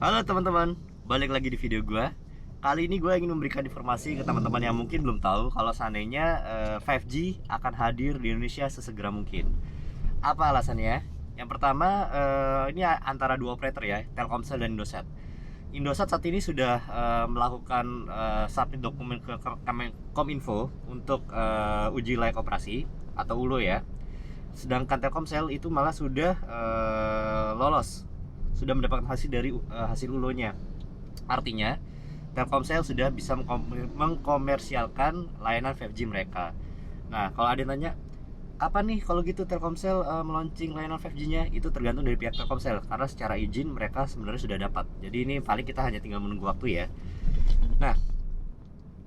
Halo teman-teman, balik lagi di video gue. Kali ini gue ingin memberikan informasi ke teman-teman yang mungkin belum tahu kalau seandainya 5G akan hadir di Indonesia sesegera mungkin. Apa alasannya? Yang pertama, ini antara dua operator ya, Telkomsel dan Indosat. Indosat saat ini sudah melakukan submit dokumen ke Kominfo untuk uji layak operasi atau ULO ya. Sedangkan Telkomsel itu malah sudah lolos, sudah mendapatkan hasil dari hasil ULO-nya. Artinya Telkomsel sudah bisa mengkomersialkan layanan 5G mereka. Nah, kalau ada yang tanya, kapan nih kalau gitu Telkomsel meluncing layanan 5G-nya? Itu tergantung dari pihak Telkomsel, karena secara izin mereka sebenarnya sudah dapat. Jadi ini paling kita hanya tinggal menunggu waktu ya. Nah,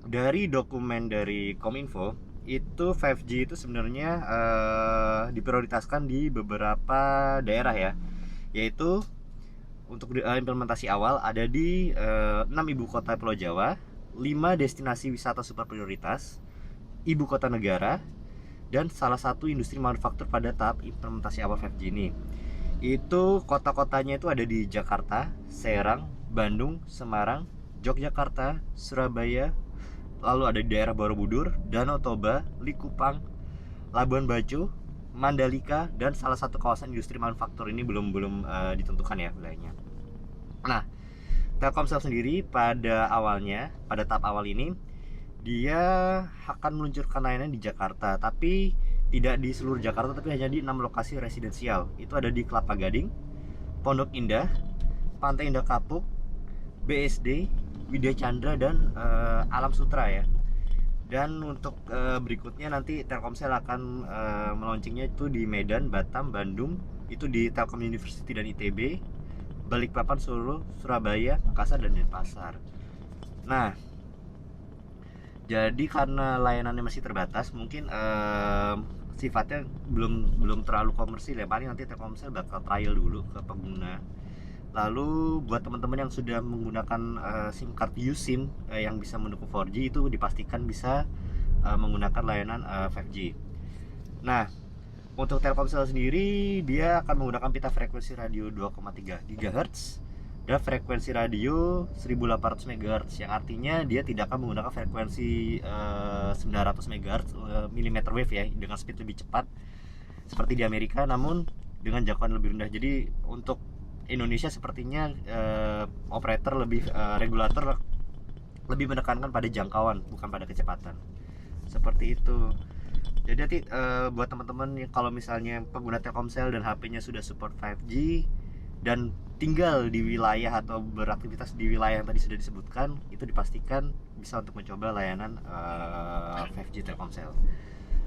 dari dokumen dari Kominfo itu 5G itu sebenarnya diprioritaskan di beberapa daerah ya, yaitu untuk implementasi awal ada di 6 ibu kota Pulau Jawa, 5 destinasi wisata super prioritas, ibu kota negara, dan salah satu industri manufaktur pada tahap implementasi awal 5G ini. Itu kota-kotanya itu ada di Jakarta, Serang, Bandung, Semarang, Yogyakarta, Surabaya, lalu ada di daerah Borobudur, Danau Toba, Likupang, Labuan Bajo, Mandalika, dan salah satu kawasan industri manufaktur ini belum ditentukan ya wilayahnya. Nah, Telkomsel sendiri pada tahap awal ini dia akan meluncurkan layanan di Jakarta, tapi tidak di seluruh Jakarta, tapi hanya di 6 lokasi residensial. Itu ada di Kelapa Gading, Pondok Indah, Pantai Indah Kapuk, BSD, Widya Chandra, dan Alam Sutra ya. Dan untuk berikutnya nanti Telkomsel akan meluncingnya itu di Medan, Batam, Bandung, itu di Telkom University dan ITB, Balikpapan, Solo, Surabaya, Makassar, dan Denpasar. Nah, jadi karena layanannya masih terbatas, mungkin sifatnya belum terlalu komersil ya. Paling nanti Telkomsel bakal trial dulu ke pengguna. Lalu buat teman-teman yang sudah menggunakan SIM card USIM yang bisa mendukung 4G, itu dipastikan bisa menggunakan layanan 5G. Nah, untuk Telkomsel sendiri dia akan menggunakan pita frekuensi radio 2,3 GHz dan frekuensi radio 1800 MHz, yang artinya dia tidak akan menggunakan frekuensi 900 MHz millimeter wave ya, dengan speed lebih cepat seperti di Amerika, namun dengan jangkauan lebih rendah. Jadi untuk Indonesia sepertinya operator regulator lebih menekankan pada jangkauan bukan pada kecepatan, seperti itu. Jadi nanti buat teman-teman yang kalau misalnya pengguna Telkomsel dan HP-nya sudah support 5G dan tinggal di wilayah atau beraktivitas di wilayah yang tadi sudah disebutkan, itu dipastikan bisa untuk mencoba layanan 5G Telkomsel.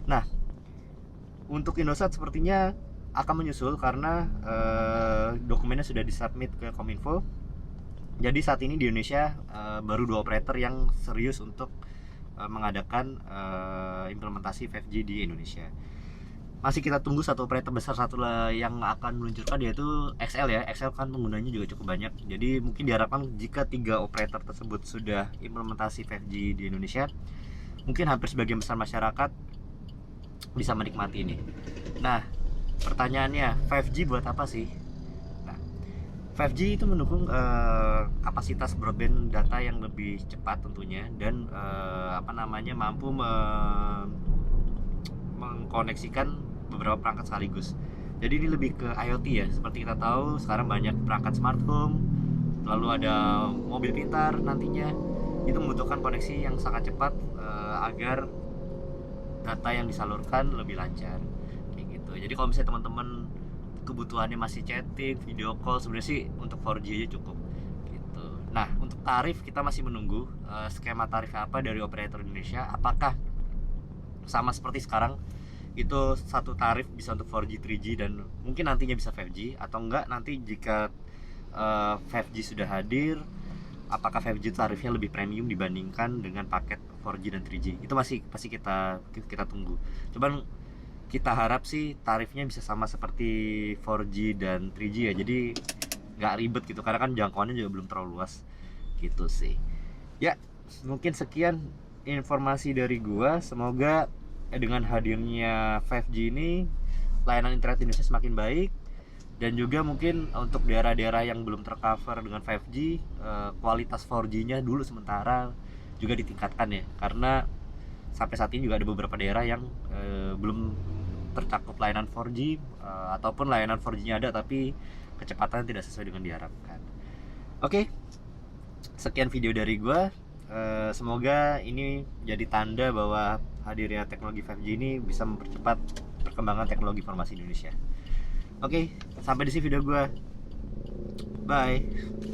Nah, untuk Indosat sepertinya akan menyusul karena dokumennya sudah disubmit ke Kominfo. Jadi saat ini di Indonesia baru 2 operator yang serius untuk mengadakan implementasi 5G di Indonesia. Masih kita tunggu satu operator besar yang akan meluncurkan, yaitu XL ya. XL kan penggunanya juga cukup banyak. Jadi mungkin diharapkan jika 3 operator tersebut sudah implementasi 5G di Indonesia, mungkin hampir sebagian besar masyarakat bisa menikmati ini. Nah, pertanyaannya, 5G buat apa sih? Nah, 5G itu mendukung kapasitas broadband data yang lebih cepat tentunya, dan mampu mengkoneksikan beberapa perangkat sekaligus. Jadi ini lebih ke IoT ya. Seperti kita tahu sekarang banyak perangkat smart home, lalu ada mobil pintar nantinya. Itu membutuhkan koneksi yang sangat cepat agar data yang disalurkan lebih lancar. Jadi kalau misalnya teman-teman kebutuhannya masih chatting, video call, sebenarnya sih untuk 4G aja cukup gitu. Nah, untuk tarif kita masih menunggu skema tarif apa dari operator Indonesia. Apakah sama seperti sekarang, itu satu tarif bisa untuk 4G, 3G, dan mungkin nantinya bisa 5G, atau enggak nanti jika 5G sudah hadir, apakah 5G tarifnya lebih premium dibandingkan dengan paket 4G dan 3G. Itu masih kita tunggu. Cuman kita harap sih tarifnya bisa sama seperti 4G dan 3G ya, jadi nggak ribet gitu, karena kan jangkauannya juga belum terlalu luas gitu sih ya. Mungkin sekian informasi dari gua. Semoga dengan hadirnya 5G ini layanan internet Indonesia semakin baik, Dan juga mungkin untuk daerah-daerah yang belum tercover dengan 5G, kualitas 4G-nya dulu sementara juga ditingkatkan ya, karena sampai saat ini juga ada beberapa daerah yang belum tercakup layanan 4G, ataupun layanan 4G-nya ada tapi kecepatan tidak sesuai dengan diharapkan. Oke, sekian video dari gua. Semoga ini jadi tanda bahwa hadirnya teknologi 5G ini bisa mempercepat perkembangan teknologi informasi Indonesia. Oke, sampai di sini video gua. Bye.